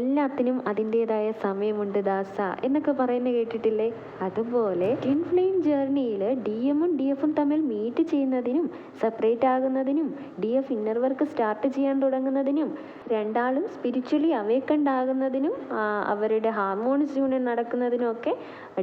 എല്ലാത്തിനും അതിൻ്റെതായ സമയമുണ്ട് ദാസ എന്നൊക്കെ പറയുന്നത് കേട്ടിട്ടില്ലേ? അതുപോലെ ട്വിൻ ഫ്ലെയിം ജേർണിയിൽ DMഉം DFഉം തമ്മിൽ മീറ്റ് ചെയ്യുന്നതിനും സെപ്പറേറ്റ് ആകുന്നതിനും DF ഇന്നർ വർക്ക് സ്റ്റാർട്ട് ചെയ്യാൻ തുടങ്ങുന്നതിനും രണ്ടാളും സ്പിരിച്വലി അവേക്കൻഡ് ആകുന്നതിനും അവരുടെ ഹാർമോണിയസ് യൂണിയൻ നടക്കുന്നതിനും ഒക്കെ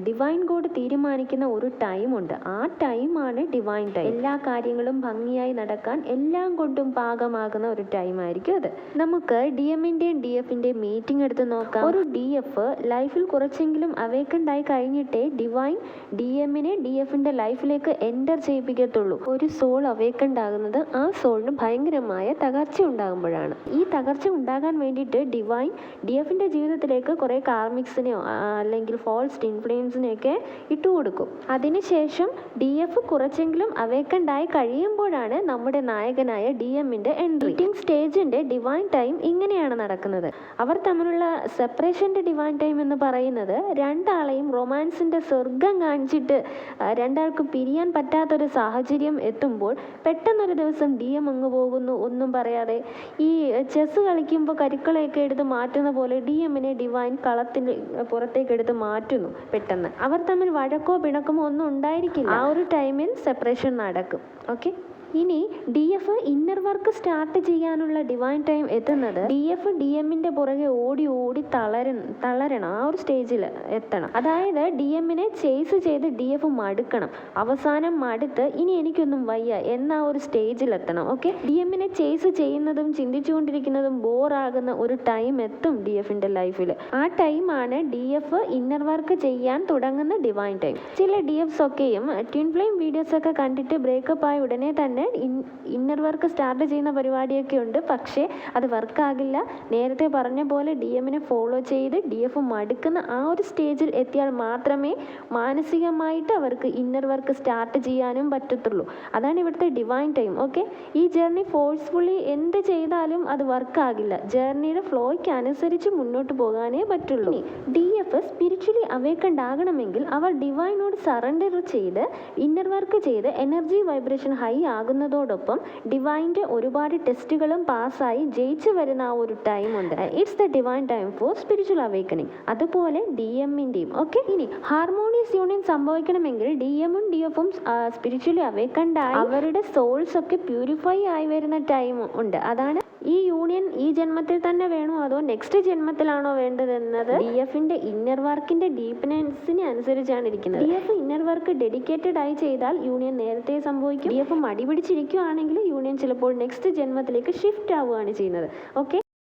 ഡിവൈൻ ഗോഡ് തീരുമാനിക്കുന്ന ഒരു ടൈമുണ്ട്. ആ ടൈമാണ് ഡിവൈൻ ടൈം. എല്ലാ കാര്യങ്ങളും ഭംഗിയായി നടക്കാൻ എല്ലാം കൊണ്ടും പാകമാകുന്ന ഒരു ടൈമായിരിക്കും അത്. നമുക്ക് DMന്റെയും DFന്റെയും മീറ്റിംഗ് എടുത്ത് നോക്കാം. ഒരു DF ലൈഫിൽ കുറച്ചെങ്കിലും അവേക്കൻഡ് ആയി കഴിഞ്ഞിട്ടേ ഡിവൈൻ DMനെ DFന്റെ ലൈഫിലേക്ക് എൻ്റർ ചെയ്യിപ്പിക്കത്തുള്ളൂ. ഒരു സോൾ അവേക്കൻഡ് ആകുന്നത് ആ സോളിന് ഭയങ്കരമായ തകർച്ച ഉണ്ടാകുമ്പോഴാണ്. ഈ തകർച്ച ഉണ്ടാകാൻ വേണ്ടിയിട്ട് ഡിവൈൻ DFന്റെ ജീവിതത്തിലേക്ക് കുറേ കാർമിക്സിനെയോ അല്ലെങ്കിൽ ഫോൾസ് ഇൻഫ്ലുവൻസിനെയൊക്കെ ഇട്ടുകൊടുക്കും. അതിനുശേഷം DF കുറച്ചെങ്കിലും അവേക്കൻഡ് ആയി കഴിയുമ്പോഴാണ് നമ്മുടെ നായകനായ DMന്റെ എൻട്രി. മീറ്റിംഗ് സ്റ്റേജിന്റെ ഡിവൈൻ ടൈം ഇങ്ങനെയാണ് നടക്കുന്നത്. അവർ തമ്മിലുള്ള സെപ്പറേഷന്റെ ഡിവൈൻ ടൈം എന്ന് പറയുന്നത് രണ്ടാളെയും റൊമാൻസിന്റെ സ്വർഗം കാണിച്ചിട്ട് രണ്ടാൾക്കും പിരിയാൻ പറ്റാത്തൊരു സാഹചര്യം എത്തുമ്പോൾ പെട്ടെന്നൊരു ദിവസം DM അങ്ങ് പോകുന്നു, ഒന്നും പറയാതെ. ഈ ചെസ് കളിക്കുമ്പോൾ കരുക്കളെയൊക്കെ എടുത്ത് മാറ്റുന്ന പോലെ DMനെ ഡിവൈൻ കളത്തിന് പുറത്തേക്ക് എടുത്ത് മാറ്റുന്നു പെട്ടെന്ന്. അവർ തമ്മിൽ വഴക്കോ പിണക്കമോ ഒന്നും ഉണ്ടായിരിക്കില്ല. ആ ഒരു ടൈമിൽ സെപ്പറേഷൻ നടക്കും. ഓക്കെ, ഇനി DF ഇന്നർ വർക്ക് സ്റ്റാർട്ട് ചെയ്യാനുള്ള ഡിവൈൻ ടൈം എത്തുന്നത് DF DMന്റെ പുറകെ ഓടി ഓടി തളരണം, ആ ഒരു സ്റ്റേജിൽ എത്തണം. അതായത് DMനെ ചേസ് ചെയ്ത് DF മടുക്കണം. അവസാനം മടുത്ത് ഇനി എനിക്കൊന്നും വയ്യ എന്ന ഒരു സ്റ്റേജിൽ എത്തണം. ഓക്കെ, DMനെ ചേസ് ചെയ്യുന്നതും ചിന്തിച്ചുകൊണ്ടിരിക്കുന്നതും ബോറാകുന്ന ഒരു ടൈം എത്തും DFന്റെ ലൈഫിൽ. ആ ടൈമാണ് DF ഇന്നർ വർക്ക് ചെയ്യാൻ തുടങ്ങുന്ന ഡിവൈൻ ടൈം. ചില DFs ഒക്കെയും ട്വിൻ ഫ്ലെയിം വീഡിയോസ് ഒക്കെ കണ്ടിട്ട് ബ്രേക്കപ്പ് ആയ ഉടനെ തന്നെ ഇന്നർ വർക്ക് സ്റ്റാർട്ട് ചെയ്യുന്ന പരിപാടിയൊക്കെ ഉണ്ട്. പക്ഷേ അത് വർക്കാകില്ല. നേരത്തെ പറഞ്ഞ പോലെ DMനെ ഫോളോ ചെയ്ത് DF മടുക്കുന്ന ആ ഒരു സ്റ്റേജിൽ എത്തിയാൽ മാത്രമേ മാനസികമായിട്ട് അവർക്ക് ഇന്നർ വർക്ക് സ്റ്റാർട്ട് ചെയ്യാനും പറ്റത്തുള്ളൂ. അതാണ് ഇവിടുത്തെ ഡിവൈൻ ടൈം. ഓക്കെ, ഈ ജേർണി ഫോഴ്സ്ഫുള്ളി എന്ത് ചെയ്താലും അത് വർക്കാകില്ല. ജേർണിയുടെ ഫ്ലോയ്ക്ക് അനുസരിച്ച് മുന്നോട്ട് പോകാനേ പറ്റുള്ളൂ. DF സ്പിരിച്വലി അവേക്കൻഡ് ആകണമെങ്കിൽ അവർ ഡിവൈനോട് സറണ്ടർ ചെയ്ത് ഇന്നർ വർക്ക് ചെയ്ത് എനർജി വൈബ്രേഷൻ ഹൈ ആകുന്നതോടൊപ്പം ഡിവൈൻ്റെ ഒരുപാട് ടെസ്റ്റുകളും പാസ്സായി ജയിച്ചു വരുന്ന ആ ഒരു ടൈമുണ്ട്. It's the divine time for spiritual awakening. അതുപോലെ DMന്റെയും. ഓക്കെ, ഇനി ഹാർമോണിയസ് യൂണിയൻ സംഭവിക്കണമെങ്കിൽ DMഉം DFഉം സ്പിരിച്വലി അവേക്കൻഡ് ആയി അവരുടെ സോൾസ് ഒക്കെ പ്യൂരിഫൈ ആയി വരുന്ന ടൈം ഉണ്ട്. അതാണ് ഈ യൂണിയൻ ഈ ജന്മത്തിൽ തന്നെ വേണോ അതോ നെക്സ്റ്റ് ജന്മത്തിലാണോ വേണ്ടതെന്നത് DFന്റെ ഇന്നർ വർക്കിന്റെ ഡീപ്നെസ്സിനെ അനുസരിച്ചാണ് ഇരിക്കുന്നത്. DF ഇന്നർ വർക്ക് ഡെഡിക്കേറ്റഡ് ആയി ചെയ്താൽ യൂണിയൻ നേരത്തെ സംഭവിക്കും. DF മടി പിടിച്ചിരിക്കുകയാണെങ്കിൽ യൂണിയൻ ചിലപ്പോൾ നെക്സ്റ്റ് ജന്മത്തിലേക്ക് ഷിഫ്റ്റ് ആവുകയാണ് ചെയ്യുന്നത്. ഓക്കെ.